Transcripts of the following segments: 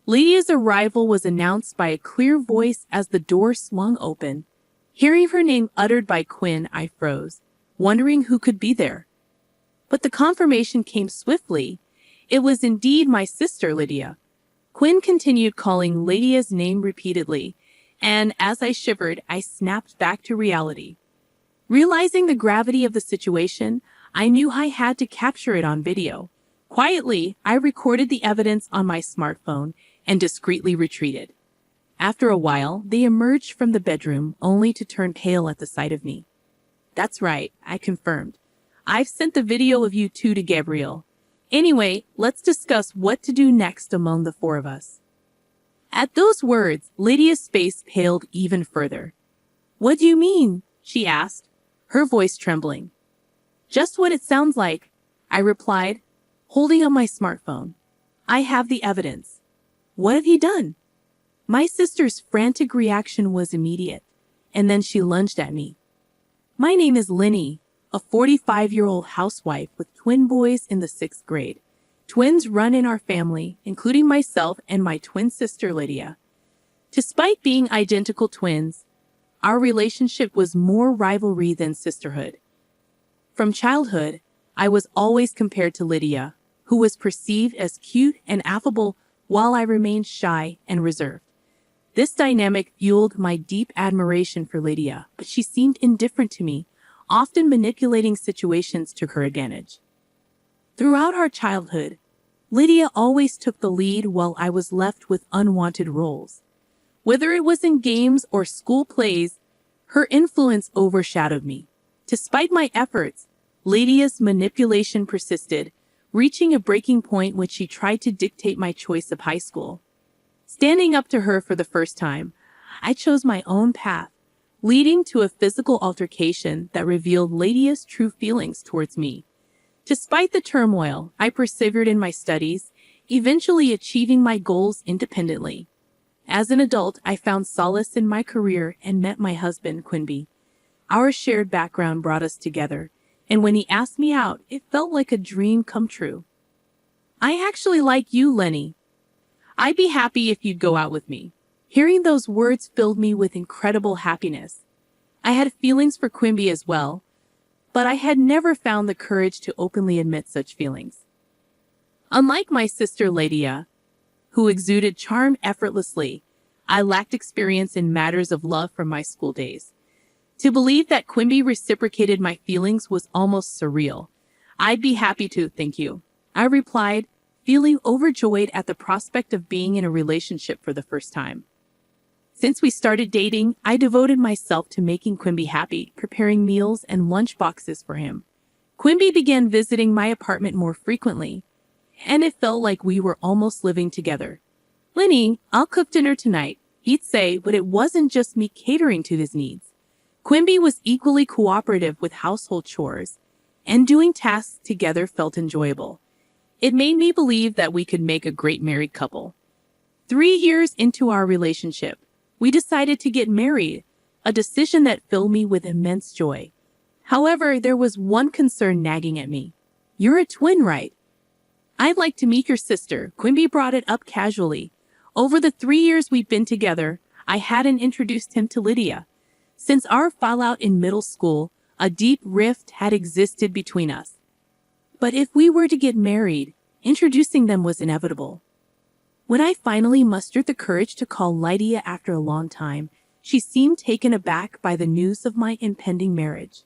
Lydia's arrival was announced by a clear voice as the door swung open. Hearing her name uttered by Quinn, I froze, wondering who could be there. But the confirmation came swiftly. It was indeed my sister, Lydia. Quinn continued calling Lydia's name repeatedly, and as I shivered, I snapped back to reality. Realizing the gravity of the situation, I knew I had to capture it on video. Quietly, I recorded the evidence on my smartphone and discreetly retreated. After a while, they emerged from the bedroom only to turn pale at the sight of me. "That's right," I confirmed. "I've sent the video of you two to Gabriel. Anyway, let's discuss what to do next among the four of us." At those words, Lydia's face paled even further. "What do you mean?" she asked, her voice trembling. "Just what it sounds like," I replied, holding up my smartphone. "I have the evidence." "What have you done?" My sister's frantic reaction was immediate, and then she lunged at me. "My name is Lenny, a 45-year-old housewife with twin boys in the 6th grade. Twins run in our family, including myself and my twin sister Lydia. Despite being identical twins, our relationship was more rivalry than sisterhood. From childhood, I was always compared to Lydia, who was perceived as cute and affable while I remained shy and reserved. This dynamic fueled my deep admiration for Lydia, but she seemed indifferent to me, often manipulating situations to her advantage. Throughout our childhood, Lydia always took the lead while I was left with unwanted roles. Whether it was in games or school plays, her influence overshadowed me. Despite my efforts, Lydia's manipulation persisted, reaching a breaking point when she tried to dictate my choice of high school. Standing up to her for the first time, I chose my own path, leading to a physical altercation that revealed Lydia's true feelings towards me. Despite the turmoil, I persevered in my studies, eventually achieving my goals independently. As an adult, I found solace in my career and met my husband, Quinby. Our shared background brought us together, and when he asked me out, it felt like a dream come true. "I actually like you, Lenny. I'd be happy if you'd go out with me." Hearing those words filled me with incredible happiness. I had feelings for Quimby as well, but I had never found the courage to openly admit such feelings. Unlike my sister Lydia, who exuded charm effortlessly, I lacked experience in matters of love from my school days. To believe that Quimby reciprocated my feelings was almost surreal. "I'd be happy to, thank you," I replied, feeling overjoyed at the prospect of being in a relationship for the first time. Since we started dating, I devoted myself to making Quimby happy, preparing meals and lunch boxes for him. Quimby began visiting my apartment more frequently, and it felt like we were almost living together. "Lenny, I'll cook dinner tonight," he'd say, but it wasn't just me catering to his needs. Quimby was equally cooperative with household chores, and doing tasks together felt enjoyable. It made me believe that we could make a great married couple. 3 years into our relationship, we decided to get married, a decision that filled me with immense joy. However, there was one concern nagging at me. "You're a twin, right?" "I'd like to meet your sister," Quimby brought it up casually. Over the 3 years we'd been together, I hadn't introduced him to Lydia. Since our fallout in middle school, a deep rift had existed between us. But if we were to get married, introducing them was inevitable. When I finally mustered the courage to call Lydia after a long time, she seemed taken aback by the news of my impending marriage.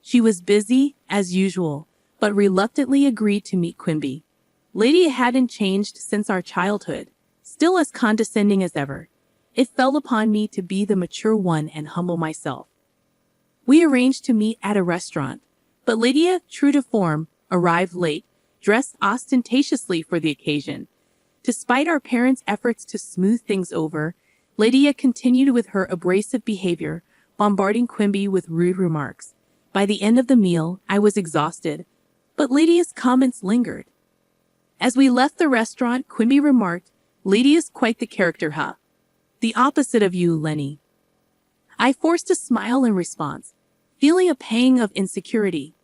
She was busy, as usual, but reluctantly agreed to meet Quimby. Lydia hadn't changed since our childhood, still as condescending as ever. It fell upon me to be the mature one and humble myself. We arranged to meet at a restaurant, but Lydia, true to form, arrived late, dressed ostentatiously for the occasion. Despite our parents' efforts to smooth things over, Lydia continued with her abrasive behavior, bombarding Quimby with rude remarks. By the end of the meal, I was exhausted, but Lydia's comments lingered. As we left the restaurant, Quimby remarked, "Lydia's quite the character, huh? The opposite of you, Lenny." I forced a smile in response, feeling a pang of insecurity.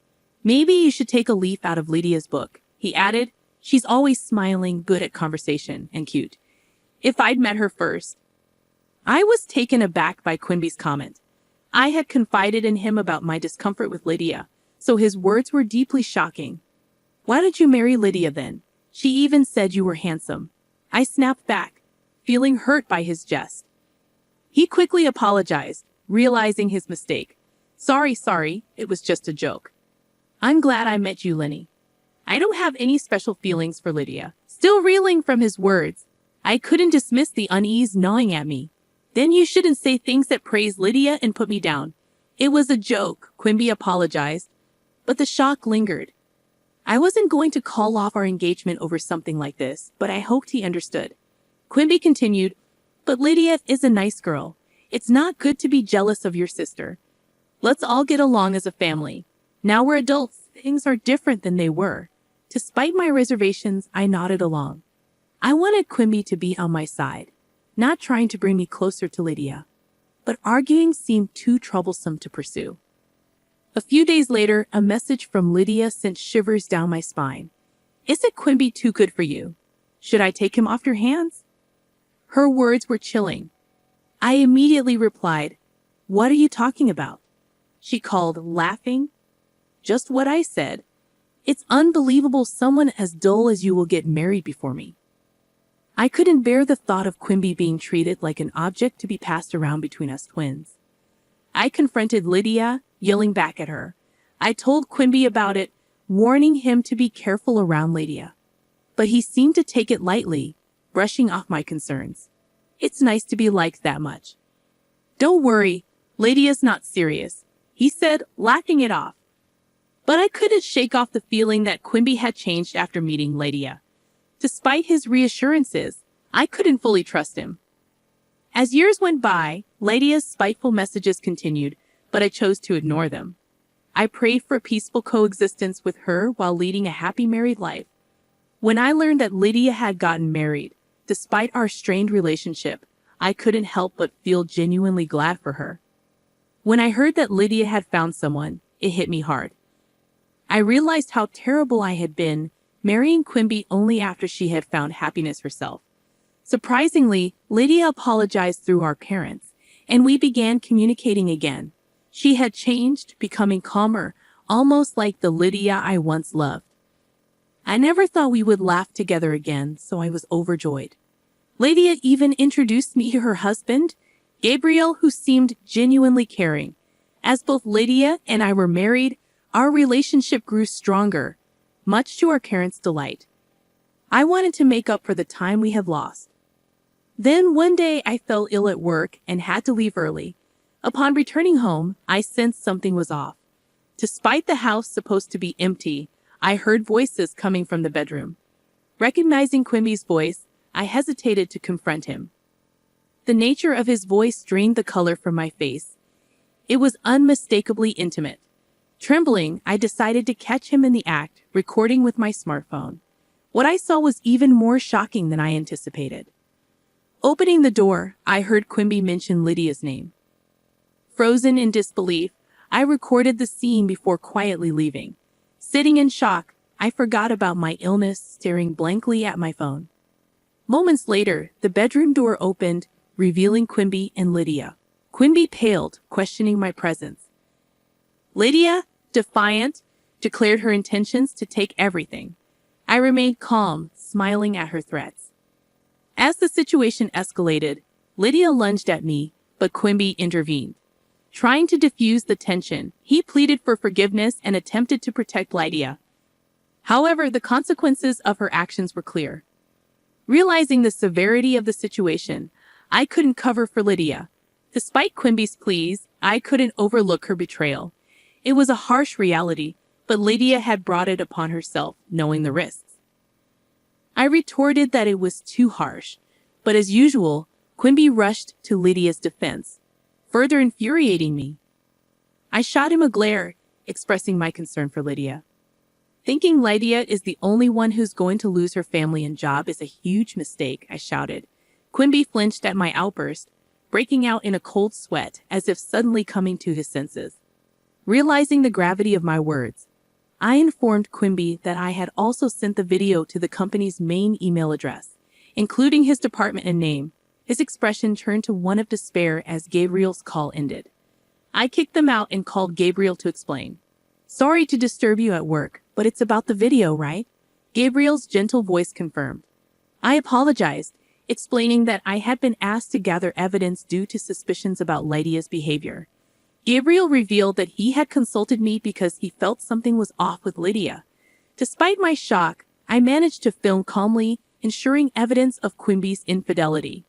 "Maybe you should take a leaf out of Lydia's book," he added. "She's always smiling, good at conversation, and cute." if I'd met her first. I was taken aback by Quimby's comment. I had confided in him about my discomfort with Lydia, so his words were deeply shocking. Why did you marry Lydia then? She even said you were handsome. I snapped back, feeling hurt by his jest. He quickly apologized, realizing his mistake. Sorry, it was just a joke. I'm glad I met you, Lenny. I don't have any special feelings for Lydia. Still reeling from his words, I couldn't dismiss the unease gnawing at me. Then you shouldn't say things that praise Lydia and put me down. It was a joke, Quimby apologized, but the shock lingered. I wasn't going to call off our engagement over something like this, but I hoped he understood. Quimby continued, but Lydia is a nice girl. It's not good to be jealous of your sister. Let's all get along as a family. Now we're adults, things are different than they were. Despite my reservations, I nodded along. I wanted Quimby to be on my side, not trying to bring me closer to Lydia. But arguing seemed too troublesome to pursue. A few days later, a message from Lydia sent shivers down my spine. Isn't Quimby too good for you? Should I take him off your hands? Her words were chilling. I immediately replied, What are you talking about? She called, laughing. Just what I said. It's unbelievable someone as dull as you will get married before me. I couldn't bear the thought of Quimby being treated like an object to be passed around between us twins. I confronted Lydia, yelling back at her. I told Quimby about it, warning him to be careful around Lydia. But he seemed to take it lightly, brushing off my concerns. It's nice to be liked that much. Don't worry, Lydia's not serious, he said, laughing it off. But I couldn't shake off the feeling that Quimby had changed after meeting Lydia. Despite his reassurances, I couldn't fully trust him. As years went by, Lydia's spiteful messages continued, but I chose to ignore them. I prayed for peaceful coexistence with her while leading a happy married life. When I learned that Lydia had gotten married, despite our strained relationship, I couldn't help but feel genuinely glad for her. When I heard that Lydia had found someone, it hit me hard. I realized how terrible I had been, marrying Quimby only after she had found happiness herself. Surprisingly, Lydia apologized through our parents, and we began communicating again. She had changed, becoming calmer, almost like the Lydia I once loved. I never thought we would laugh together again, so I was overjoyed. Lydia even introduced me to her husband, Gabriel, who seemed genuinely caring. As both Lydia and I were married, our relationship grew stronger, much to our parents' delight. I wanted to make up for the time we had lost. Then one day I fell ill at work and had to leave early. Upon returning home, I sensed something was off. Despite the house supposed to be empty, I heard voices coming from the bedroom. Recognizing Quimby's voice, I hesitated to confront him. The nature of his voice drained the color from my face. It was unmistakably intimate. Trembling, I decided to catch him in the act, recording with my smartphone. What I saw was even more shocking than I anticipated. Opening the door, I heard Quimby mention Lydia's name. Frozen in disbelief, I recorded the scene before quietly leaving. Sitting in shock, I forgot about my illness, staring blankly at my phone. Moments later, the bedroom door opened, revealing Quimby and Lydia. Quimby paled, questioning my presence. Lydia, defiant, declared her intentions to take everything. I remained calm, smiling at her threats. As the situation escalated, Lydia lunged at me, but Quimby intervened. Trying to diffuse the tension, he pleaded for forgiveness and attempted to protect Lydia. However, the consequences of her actions were clear. Realizing the severity of the situation, I couldn't cover for Lydia. Despite Quimby's pleas, I couldn't overlook her betrayal. It was a harsh reality, but Lydia had brought it upon herself, knowing the risks. I retorted that it was too harsh, but as usual, Quimby rushed to Lydia's defense, further infuriating me. I shot him a glare, expressing my concern for Lydia. Thinking Lydia is the only one who's going to lose her family and job is a huge mistake, I shouted. Quimby flinched at my outburst, breaking out in a cold sweat as if suddenly coming to his senses. Realizing the gravity of my words, I informed Quimby that I had also sent the video to the company's main email address. including his department and name. His expression turned to one of despair as Gabriel's call ended. I kicked them out and called Gabriel to explain. Sorry to disturb you at work, but it's about the video, right? Gabriel's gentle voice confirmed. I apologized, explaining that I had been asked to gather evidence due to suspicions about Lydia's behavior. Gabriel revealed that he had consulted me because he felt something was off with Lydia. Despite my shock, I managed to film calmly, ensuring evidence of Quimby's infidelity.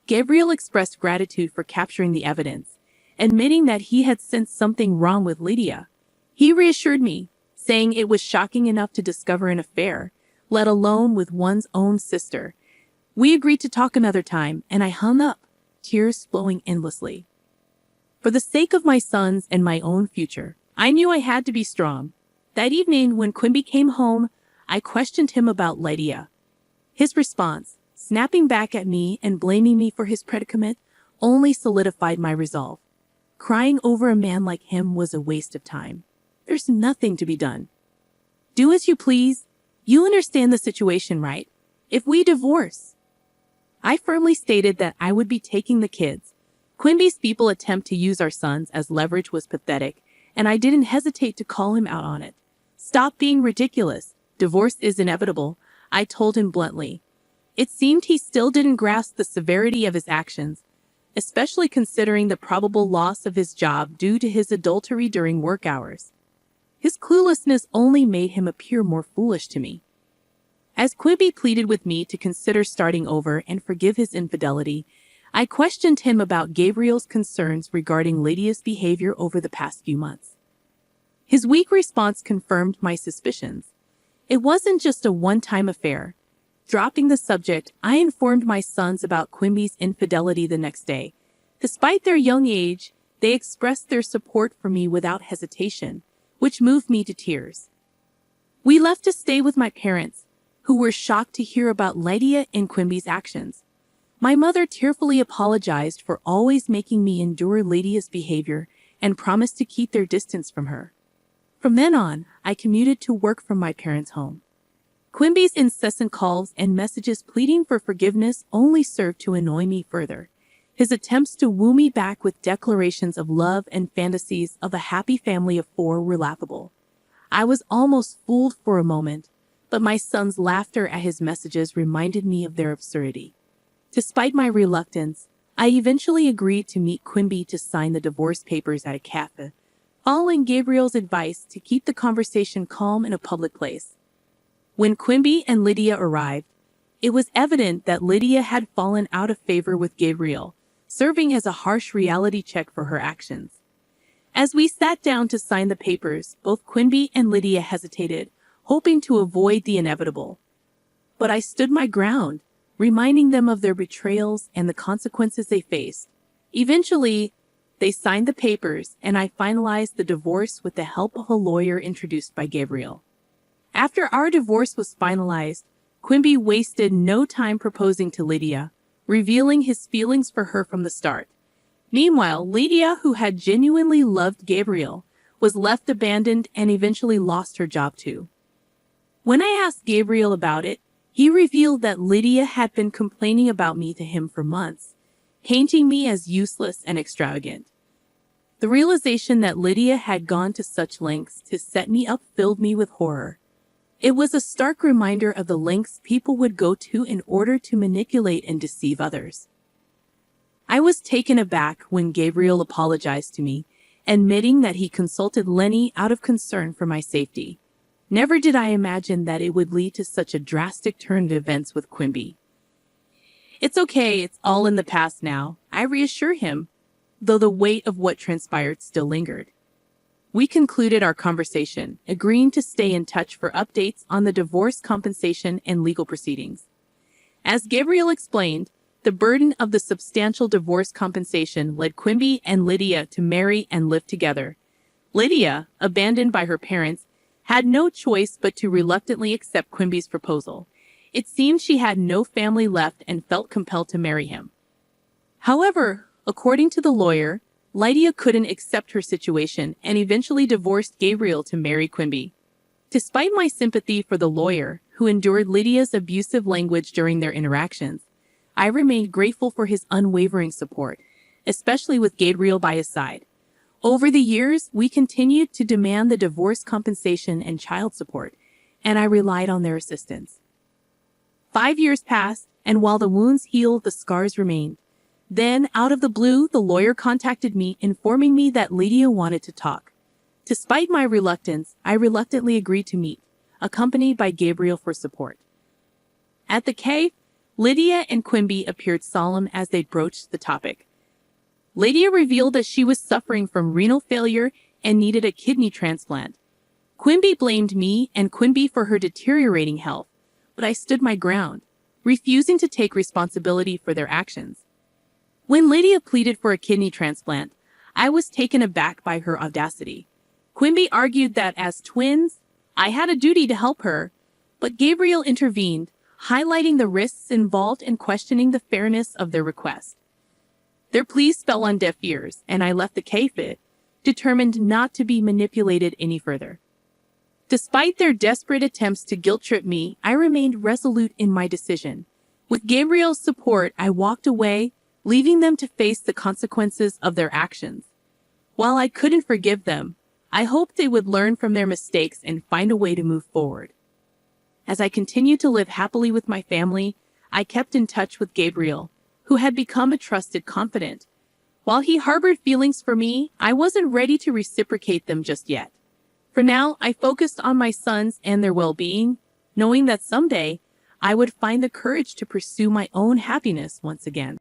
Gabriel expressed gratitude for capturing the evidence, admitting that he had sensed something wrong with Lydia. He reassured me, saying it was shocking enough to discover an affair, let alone with one's own sister. We agreed to talk another time, and I hung up, tears flowing endlessly. For the sake of my sons and my own future, I knew I had to be strong. That evening, when Quimby came home, I questioned him about Lydia. His response, snapping back at me and blaming me for his predicament, only solidified my resolve. Crying over a man like him was a waste of time. There's nothing to be done. Do as you please. You understand the situation, right? If we divorce. I firmly stated that I would be taking the kids. Quimby's feeble attempt to use our sons as leverage was pathetic, and I didn't hesitate to call him out on it. Stop being ridiculous. Divorce is inevitable, I told him bluntly. It seemed he still didn't grasp the severity of his actions, especially considering the probable loss of his job due to his adultery during work hours. His cluelessness only made him appear more foolish to me. As Quimby pleaded with me to consider starting over and forgive his infidelity, I questioned him about Gabriel's concerns regarding Lydia's behavior over the past few months. His weak response confirmed my suspicions. It wasn't just a one-time affair. Dropping the subject, I informed my sons about Quimby's infidelity the next day. Despite their young age, they expressed their support for me without hesitation, which moved me to tears. We left to stay with my parents, who were shocked to hear about Lydia and Quimby's actions. My mother tearfully apologized for always making me endure Lydia's behavior and promised to keep their distance from her. From then on, I commuted to work from my parents' home. Quimby's incessant calls and messages pleading for forgiveness only served to annoy me further. His attempts to woo me back with declarations of love and fantasies of a happy family of 4 were laughable. I was almost fooled for a moment, but my son's laughter at his messages reminded me of their absurdity. Despite my reluctance, I eventually agreed to meet Quimby to sign the divorce papers at a cafe, following Gabriel's advice to keep the conversation calm in a public place. When Quimby and Lydia arrived, it was evident that Lydia had fallen out of favor with Gabriel, serving as a harsh reality check for her actions. As we sat down to sign the papers, both Quimby and Lydia hesitated, hoping to avoid the inevitable. But I stood my ground, reminding them of their betrayals and the consequences they faced. Eventually, they signed the papers, and I finalized the divorce with the help of a lawyer introduced by Gabriel. After our divorce was finalized, Quimby wasted no time proposing to Lydia, revealing his feelings for her from the start. Meanwhile, Lydia, who had genuinely loved Gabriel, was left abandoned and eventually lost her job too. When I asked Gabriel about it, he revealed that Lydia had been complaining about me to him for months, painting me as useless and extravagant. The realization that Lydia had gone to such lengths to set me up filled me with horror. It was a stark reminder of the lengths people would go to in order to manipulate and deceive others. I was taken aback when Gabriel apologized to me, admitting that he consulted Lenny out of concern for my safety. Never did I imagine that it would lead to such a drastic turn of events with Quimby. It's okay, it's all in the past now, I reassure him, though the weight of what transpired still lingered. We concluded our conversation, agreeing to stay in touch for updates on the divorce compensation and legal proceedings. As Gabriel explained, the burden of the substantial divorce compensation led Quimby and Lydia to marry and live together. Lydia, abandoned by her parents, had no choice but to reluctantly accept Quimby's proposal. It seemed she had no family left and felt compelled to marry him. However, according to the lawyer, Lydia couldn't accept her situation and eventually divorced Gabriel to marry Quimby. Despite my sympathy for the lawyer, who endured Lydia's abusive language during their interactions, I remained grateful for his unwavering support, especially with Gabriel by his side. Over the years, we continued to demand the divorce compensation and child support, and I relied on their assistance. 5 years passed, and while the wounds healed, the scars remained. Then, out of the blue, the lawyer contacted me, informing me that Lydia wanted to talk. Despite my reluctance, I reluctantly agreed to meet, accompanied by Gabriel for support. At the cave, Lydia and Quimby appeared solemn as they broached the topic. Lydia revealed that she was suffering from renal failure and needed a kidney transplant. Quimby blamed me and Quimby for her deteriorating health, but I stood my ground, refusing to take responsibility for their actions. When Lydia pleaded for a kidney transplant, I was taken aback by her audacity. Quimby argued that as twins, I had a duty to help her, but Gabriel intervened, highlighting the risks involved and questioning the fairness of their request. Their pleas fell on deaf ears, and I left the cave, determined not to be manipulated any further. Despite their desperate attempts to guilt-trip me, I remained resolute in my decision. With Gabriel's support, I walked away, leaving them to face the consequences of their actions. While I couldn't forgive them, I hoped they would learn from their mistakes and find a way to move forward. As I continued to live happily with my family, I kept in touch with Gabriel, who had become a trusted confidant. While he harbored feelings for me, I wasn't ready to reciprocate them just yet. For now, I focused on my sons and their well-being, knowing that someday I would find the courage to pursue my own happiness once again.